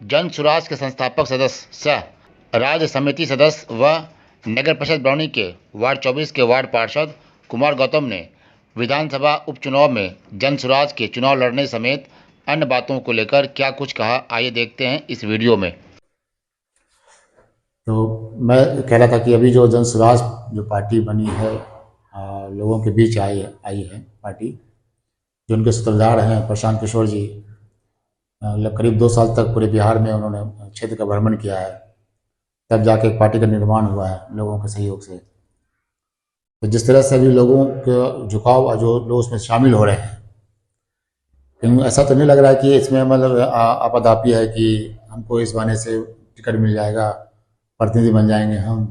जन सुराज के संस्थापक सदस्य सह राज्य समिति सदस्य व नगर परिषद बरौनी के वार्ड 24 के वार्ड पार्षद कुमार गौतम ने विधानसभा उपचुनाव में जन सुराज के चुनाव लड़ने समेत अन्य बातों को लेकर क्या कुछ कहा, आइए देखते हैं इस वीडियो में। तो मैं कह रहा था कि अभी जो जन सुराज जो पार्टी बनी है, लोगों के बीच आई है पार्टी, जो उनके सूत्रधार हैं प्रशांत किशोर जी, करीब 2 साल तक पूरे बिहार में उन्होंने क्षेत्र का भ्रमण किया है, तब जाके एक पार्टी का निर्माण हुआ है लोगों के सहयोग से। तो जिस तरह से अभी लोगों के झुकाव जो लोग उसमें शामिल हो रहे हैं, लेकिन ऐसा तो नहीं लग रहा है कि इसमें मतलब आपाधापी है कि हमको इस बहाने से टिकट मिल जाएगा, प्रतिनिधि बन जाएंगे हम।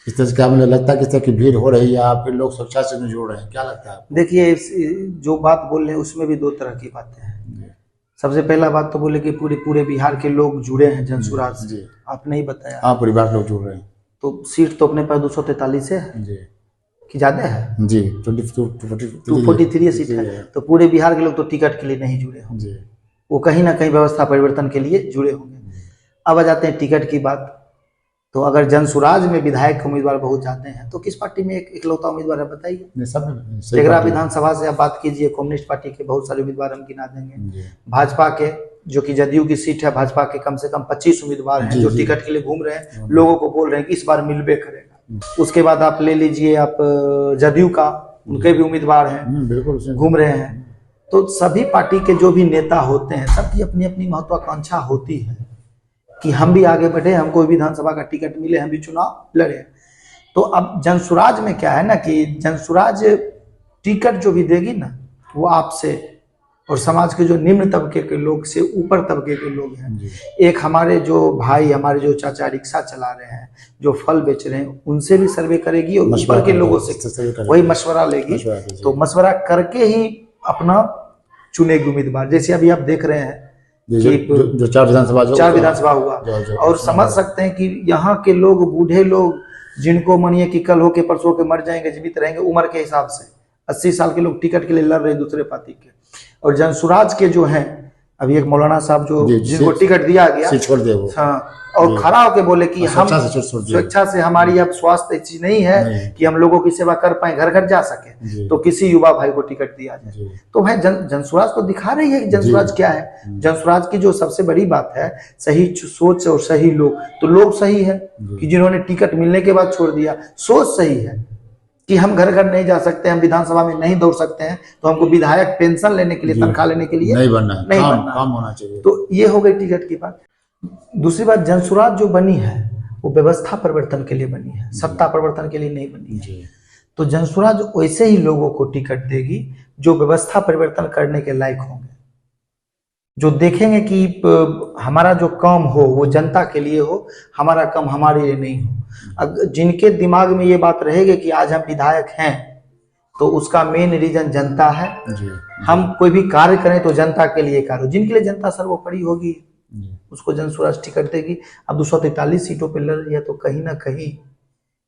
इस तरह से क्या मुझे लगता है कि इस तरह की भीड़ हो रही है या फिर लोग स्वेच्छा से जुड़ रहे हैं, क्या लगता है? देखिए, जो बात बोल रहे हैं उसमें भी 2 तरह की बातें हैं। सबसे पहला बात तो बोले कि पूरे बिहार के लोग जुड़े हैं जन सुराज से, आपने ही बताया। हाँ, पूरे बिहार लोग जुड़ रहे हैं। तो सीट तो अपने पास 243 है जी, कि ज्यादा है जी, 243 सीट है। तो पूरे बिहार के लोग तो टिकट के लिए नहीं जुड़े होंगे, वो कहीं ना कहीं व्यवस्था परिवर्तन के लिए जुड़े होंगे। अब आ जाते हैं टिकट की बात। तो अगर जन सुराज में विधायक उम्मीदवार बहुत जाते हैं तो किस पार्टी में एक इकलौता उम्मीदवार है, बताइए? तेघरा विधानसभा से आप बात कीजिए, कम्युनिस्ट पार्टी के बहुत सारे उम्मीदवार हम गिना देंगे। भाजपा के, जो कि जदयू की सीट है, भाजपा के कम से कम 25 उम्मीदवार हैं जो टिकट के लिए घूम रहे हैं, लोगों को बोल रहे हैं कि इस बार मिलबे करेगा। उसके बाद आप ले लीजिए, आप जदयू का, उनके भी उम्मीदवार हैं, बिल्कुल घूम रहे हैं। तो सभी पार्टी के जो भी नेता होते हैं, सबकी अपनी अपनी महत्वाकांक्षा होती है कि हम भी आगे बढ़े, हमको विधानसभा का टिकट मिले, हम भी चुनाव लड़े। तो अब जनसुराज में क्या है ना कि जनसुराज टिकट जो भी देगी ना, वो आपसे और समाज के जो निम्न तबके के लोग से ऊपर तबके के लोग हैं, एक हमारे जो भाई, हमारे जो चाचा रिक्शा चला रहे हैं, जो फल बेच रहे हैं, उनसे भी सर्वे करेगी और ऊपर के लोगों से वही मशवरा लेगी। तो मशवरा करके ही अपना चुनेगी उम्मीदवार। जैसे अभी आप देख रहे हैं जो 4 विधानसभा हुआ, और समझ सकते हैं कि यहाँ के लोग, बूढ़े लोग, जिनको मानिए कि कल हो के परसों के मर जाएंगे, जीवित रहेंगे, उम्र के हिसाब से 80 साल के लोग टिकट के लिए लड़ रहे हैं दूसरे पार्टी के। और जनसुराज के जो हैं, अभी एक मौलाना साहब जो जिनको टिकट दिया गया, छोड़ दे वो, हाँ, और खड़ा होके बोले कि हम स्वेच्छा से, हमारी अब स्वास्थ्य ऐसी नहीं है कि हम लोगों की सेवा कर पाए, घर घर जा सके, तो किसी युवा भाई को टिकट दिया जाए। तो भाई जनसुराज तो दिखा रही है कि जनसुराज क्या है। जनसुराज की जो सबसे बड़ी बात है, सही सोच और सही लोग। तो लोग सही है कि जिन्होंने टिकट मिलने के बाद छोड़ दिया, सोच सही है कि हम घर घर नहीं जा सकते, हम विधानसभा में नहीं दौड़ सकते हैं, तो हमको विधायक पेंशन लेने के लिए, तनख्वाह लेने के लिए नहीं बनना, काम होना चाहिए। तो ये हो गई टिकट की बात। दूसरी बात, जनसुराज जो बनी है वो व्यवस्था परिवर्तन के लिए बनी है, सत्ता परिवर्तन के लिए नहीं बनी है। तो जनसुराज वैसे ही लोगों को टिकट देगी जो व्यवस्था परिवर्तन करने के लायक होंगे, जो देखेंगे कि हमारा जो काम हो वो जनता के लिए हो, हमारा काम हमारे लिए नहीं हो। जिनके दिमाग में ये बात रहेगी कि आज हम विधायक हैं, तो उसका मेन रीजन जनता है। हम कोई भी कार्य करें तो जनता के लिए कार्य, जिनके लिए जनता सर्वोपरि होगी उसको जनसुराज टिकट देगी। अब 243 सीटों पे लड़ रही है, तो कहीं ना कहीं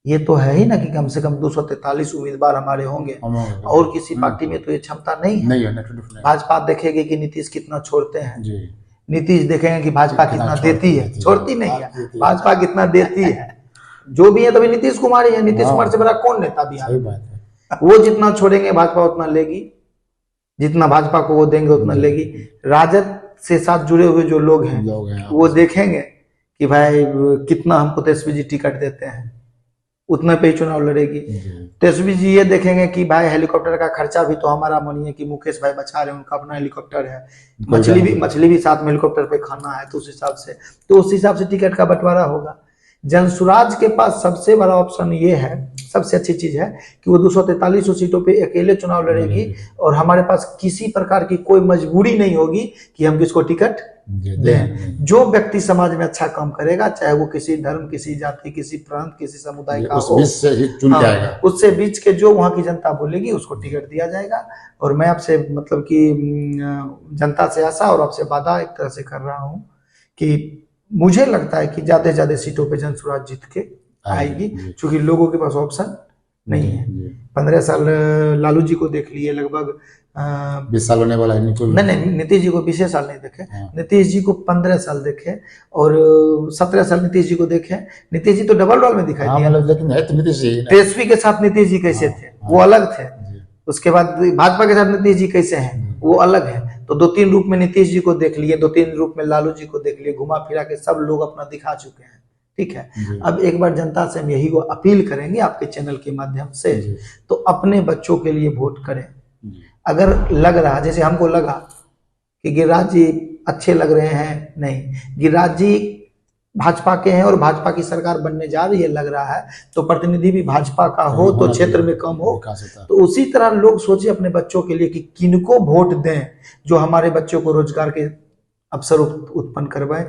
ये तो है ही ना कि कम से कम 243 उम्मीदवार हमारे होंगे, और किसी पार्टी में तो ये क्षमता नहीं है। भाजपा देखेगी कि नीतीश कितना छोड़ते हैं, नीतीश देखेंगे कि भाजपा कितना देती है, छोड़ती नहीं है, भाजपा कितना देती है। जो भी है तभी नीतीश कुमार ही है, नीतीश कुमार से बड़ा कौन नेता बिहार में? वो जितना छोड़ेंगे भाजपा उतना लेगी, जितना भाजपा को वो देंगे उतना लेगी। राजद से साथ जुड़े हुए जो लोग हैं वो देखेंगे कि भाई कितना हमको तेजस्वी जी टिकट देते हैं, उतना पे चुनाव लड़ेगी। तेजस्वी जी ये देखेंगे कि भाई हेलीकॉप्टर का खर्चा भी तो हमारा मानिए कि मुकेश भाई बचा रहे हैं, उनका अपना हेलीकॉप्टर है, मछली भी साथ में हेलीकॉप्टर पे खाना है, तो उस हिसाब से टिकट का बंटवारा होगा। जनसुराज के पास सबसे बड़ा ऑप्शन ये है, सबसे अच्छी चीज है कि वो 243 सीटों पे अकेले चुनाव लड़ेगी, और हमारे पास किसी प्रकार की कोई मजबूरी नहीं होगी कि हम किसको टिकट दें। जो व्यक्ति समाज में अच्छा काम करेगा, चाहे वो किसी धर्म, किसी जाति, किसी प्रांत, किसी समुदाय का हो, उससे बीच के जो वहां की जनता बोलेगी उसको टिकट दिया जाएगा। और मैं आपसे मतलब कि जनता से आशा और आपसे वादा एक तरह से कर रहा हूँ कि मुझे लगता है कि ज्यादा से ज्यादा सीटों पे जनसुराज जीत के आएगी, क्योंकि लोगों के पास ऑप्शन नहीं है। जी। 15 साल लालू जी को देख लिए, लगभग 20 साल होने वाला है नीतू। नहीं, नीतीश जी को 20 साल नहीं देखे, हाँ। नीतीश जी को 15 साल देखे, और 17 साल नीतीश जी को देखे। नीतीश जी तो डबल रोल में दिखाई हाँ दिए। मतलब लेकिन है तो नीतीश जी ही ना। तेजस्वी के साथ नीतीश जी कैसे हाँ, थे, हाँ। वो अलग थे। जी। उसके बाद भाजपा के साथ नीतीश जी कैसे हैं, वो अलग है। तो 2-3 रूप में नीतीश जी को देख लिए, 2-3 रूप में लालू जी को देख लिए, घुमा फिरा के सब लोग अपना दिखा चुके हैं। ठीक है। जी। अब एक बार जनता से हम यही को अपील करेंगे आपके चैनल के माध्यम से, जी। तो अपने बच्चों के लिए वोट करें। जी। अगर लग रहा, जैसे हमको लगा कि गिरिराज जी अच्छे लग रहे हैं, नहीं, गिरिराज जी भाजपा के हैं और भाजपा की सरकार बनने जा रही है लग रहा है, तो प्रतिनिधि भी भाजपा का हो तो क्षेत्र में कम हो। विकास होता है। तो उसी तरह लोग सोचे अपने बच्चों के लिए कि किनको वोट दें जो हमारे बच्चों को रोजगार के अवसर उत्पन्न करवाएं।